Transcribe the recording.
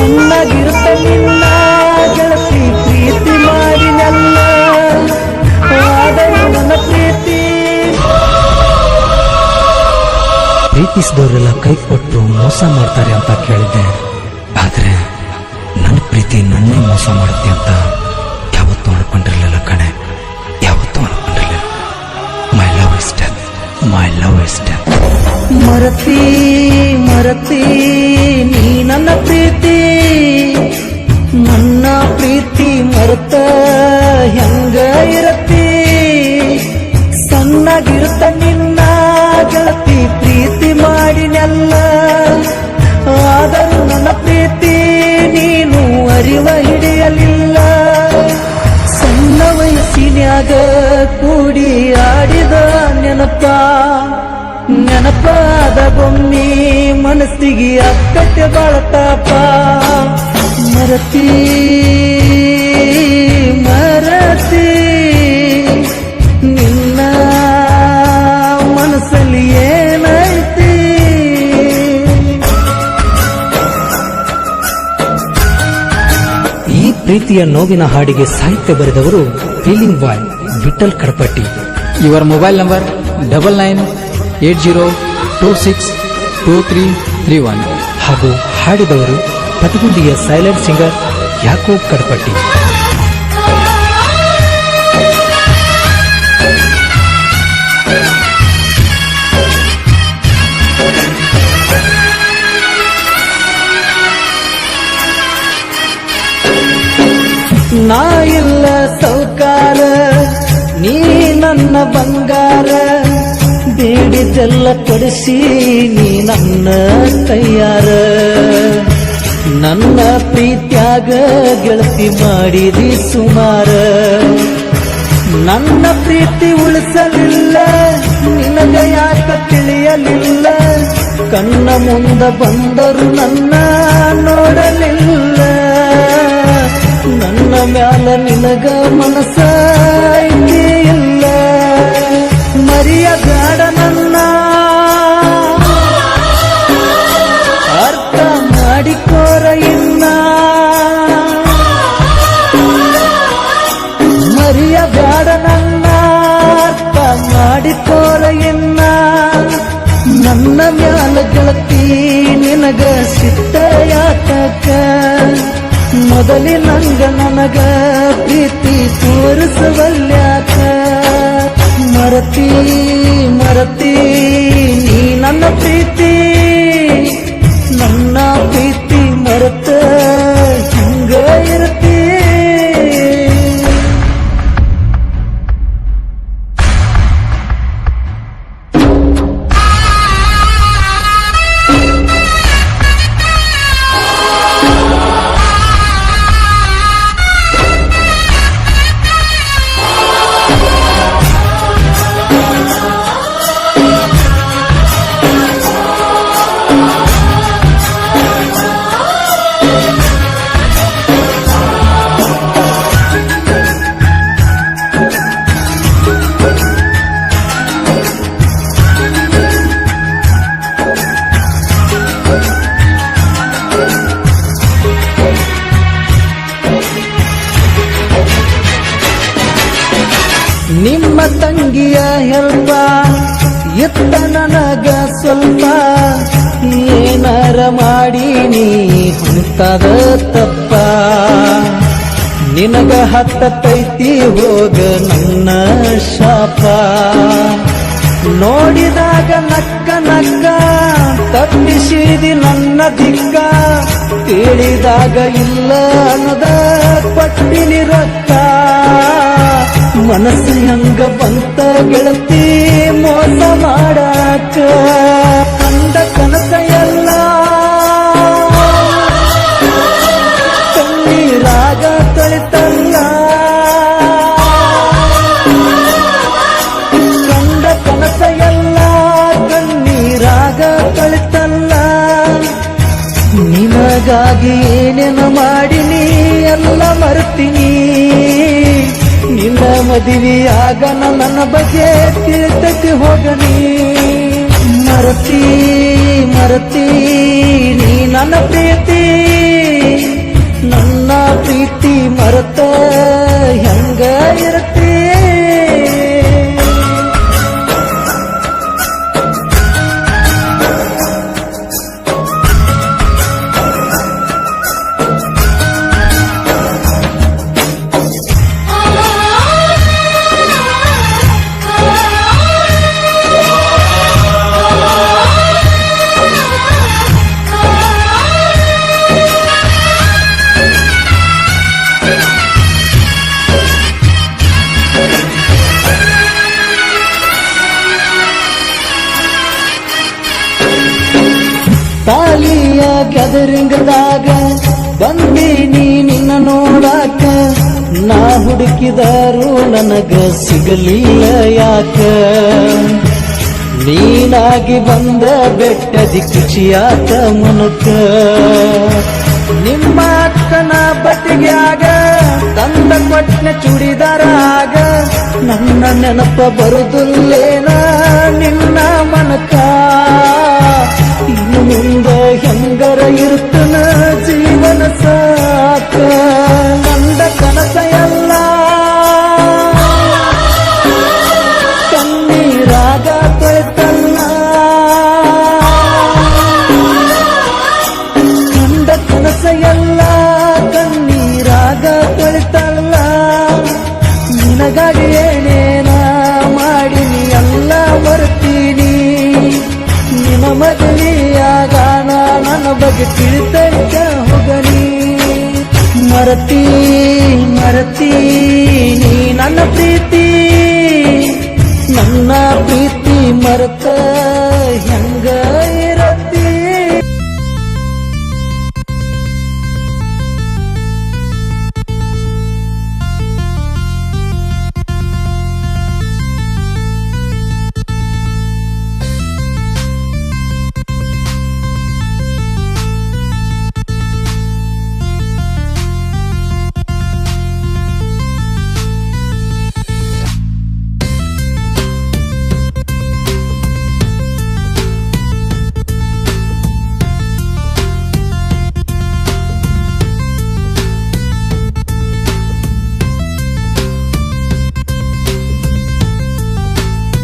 ಸಣ್ಣಗಿರುತ್ತ ನಿನ್ನ ಗೆಳತಿ ಪ್ರೀತಿ ಮಾಡಿನಲ್ಲ ಆದರೂ ನನ್ನ ಪ್ರೀತಿಸಿದವರೆಲ್ಲ ಕೈ ಕೊಟ್ಟು ಮೋಸ ಮಾಡ್ತಾರೆ ಅಂತ ಕೇಳಿದ್ದೆ. ಆದ್ರೆ ನನ್ನ ಪ್ರೀತಿ ನನ್ನೇ ಮೋಸ ಮಾಡುತ್ತೆ ಅಂತ ಯಾವತ್ತೂ ಅನ್ಕೊಂಡಿರ್ಲಿಲ್ಲ ಕಣೆ, ಯಾವತ್ತೂ ಅನ್ಕೊಂಡಿರ್ಲಿಲ್ಲ. My love is death, my love is death. ಮರತಿ ಮರತಿ ನೀ ನನ್ನ ಪ್ರೀತಿ, ನನ್ನ ಪ್ರೀತಿ ಮರೆತ ಹೆಂಗ ಇರತಿ. ಸಣ್ಣಗಿರುತ್ತ ನಿನ್ನ ಗೆಳತಿ ಪ್ರೀತಿ ಮಾಡಿನಲ್ಲ ಆದರೂ ನನ್ನ ಪ್ರೀತಿ ನೀನು ಅರಿವ ಹಿಡಿಯಲಿಲ್ಲ. ಸಣ್ಣ ವಯಸ್ಸಿನ್ಯಾಗ ಕೂಡಿ ಆಡಿದ ನೆನಪಾದ ಬೊಮ್ಮಿ ಮನಸ್ಸಿಗೆ ಅಕ್ಕಟ್ಟೆ ಬಾಳತಾಪ. ಮರತಿ ಮರತಿ ನಿನ್ನ ಮನಸ್ಸಲ್ಲಿ ಏನೈತಿ. ಈ ಪ್ರೀತಿಯ ನೋವಿನ ಹಾಡಿಗೆ ಸಾಹಿತ್ಯ ಬರೆದವರು ಫೀಲಿಂಗ್ ಬಾಯ್ ವಿಠಲ್ ಕಡಪಟ್ಟಿ. ಇವರ ಮೊಬೈಲ್ ನಂಬರ್ 9980262331 ಹಾಗೂ ಹಾಡಿದವರು ಪತಗುಂಡಿಯ ಸೈಲೆಂಟ್ ಸಿಂಗರ್ ಯಾಕೋಬ್ ಕಡಪಟ್ಟಿ. ನಾ ಇಲ್ಲ ಸೌಕಾರ ನೀ ನನ್ನ ಬಂಗಾರ, ಬೇಡಿದೆಲ್ಲ ಕೊಡಿಸಿ ನೀ ನನ್ನ ಕೈಯಾರ. ನನ್ನ ಪ್ರೀತ್ಯಾಗ ಗೆಳತಿ ಮಾಡಿದಿ ಸುಮಾರ, ನನ್ನ ಪ್ರೀತಿ ಉಳಿಸಲಿಲ್ಲ ನಿನಗ ಯಾಕ ತಿಳಿಯಲಿಲ್ಲ. ಕಣ್ಣ ಮುಂದ ಬಂದರು ನನ್ನ ನೋಡಲಿಲ್ಲ, ನನ್ನ ಮ್ಯಾಲ ನಿನಗ ಮನಸ ಐತಿ ಇಲ್ಲ. ಮರಿಯಬೇಡ ನನ್ನ ಅರ್ಥ ಮಾಡಿಕೋರ ಇನ್ನ, ಮರಿಯಬೇಡ ನನ್ನ ಅರ್ಥ ಮಾಡಿಕೋರ ಇನ್ನ. ನನ್ನ ಮ್ಯಾಲ ಗೆಳತಿ ನಿನಗ ಸಿಟ್ಟ ಯಾತಕ, ಮೊದಲಿನಂಗ ನನಗ ಪ್ರೀತಿ ತೋರಿಸವಲ್ಯಾಕ. ಮರತಿ ಮರತಿ ನೀ ನನ್ನ ಪ್ರೀತಿ, ನನ್ನ ಪ್ರೀತಿ ಮರೆತ ಹಿಂಗ ಇರತಿ. ನಿಮ್ಮ ತಂಗಿಯ ಹೆಲ್ಪ ಎತ್ತ ನನಗ ಸ್ವಲ್ಪ, ಏನಾರ ಮಾಡಿ ನೀ ಹುಂತದ ತಪ್ಪ. ನಿನಗ ಹತ್ತೈತಿ ಹೋಗ ನನ್ನ ಶಾಪ. ನೋಡಿದಾಗ ನಕ್ಕ ನಕ್ಕ ತಪ್ಪಿಸಿದಿ ನನ್ನ ದಿಕ್ಕ, ಕೇಳಿದಾಗ ಇಲ್ಲ ಅನ್ನದ ಪಟ್ಟಿನಿ ರೊಕ್ಕ. ಮನಸ್ಸು ಹೆಂಗ ಬಂತ ಗೆಳತಿ ಮೋಸ ಮಾಡಾಕ, ಕಂಡ ಕನಸ ಎಲ್ಲ ಕಣ್ಣೀರಾಗ ತೊಳಿತಲ್ಲ. ಕಂಡ ಕನಸ ಎಲ್ಲ ಕಣ್ಣೀರಾಗ ತೊಳಿತಲ್ಲ. ನಿನಗಾಗಿ ಏನೇನು ಮಾಡಿನಿ ಎಲ್ಲ ಮರ್ತೀನಿ. ನಿನ್ನ ಮದುವೆಯಾಗ ನನ್ನ ಬಗ್ಗೆ ತಿಳಿತಕ್ಕೆ ಹೋಗನಿ. ಮರತಿ ಮರತಿ ನೀ ನನ್ನ ಪ್ರೀತಿ, ಮರೆತ ಹೆಂಗ ಇರ್ತಿ ತಾಲಿಯ ಗ್ಯಾದರಿಂಗದಾಗ ಬಂದೀನಿ ನಿನ್ನ ನೋಡಾಕ ನಾ ಹುಡುಕಿದರು ನನಗ ಸಿಗಲಿಲ್ಲ ಯಾಕ ನೀನಾಗಿ ಬಂದ ಬೆಟ್ಟದಿ ಖುಷಿಯಾತ ಮನಕ ನಿಮ್ಮ ಅಕ್ಕನ ಬಟ್ಟಿಗ್ಯಾಗ ತಂದ ಕೊಟ್ಟ ಚೂಡಿದಾರಾಗ ನನ್ನ ನೆನಪ ಬರುದಿಲ್ಲೇನ ನಿನ್ನ ಮನಕ ಇನ್ನು ಮುಂದೆ ಹೆಂಗರ ಇರ್ತನ ಜೀವನ ಸಾಕ ನಂದ ಕನಸ ಎಲ್ಲ ಕಣ್ಣೀರಾಗ ತೊಳೆತಲ್ಲ ನಂದ ಕನಸ ಎಲ್ಲ ಕಣ್ಣೀರಾಗ ತೊಳೆತಲ್ಲ ನಿನಗಾಗಿ ಏನೇನ ಮಾಡಿನಿ ಎಲ್ಲ ಮರ್ತೀನಿ ನಿನ್ನ ಮಗಲಿಯಾಗ ನನ್ನ ಬಗ್ಗೆ ತಿಳಿತಂತ ಹೋಗನಿ ಮರತಿ ಮರತಿ ನೀ ನನ್ನ ಪ್ರೀತಿ ಮರೆತ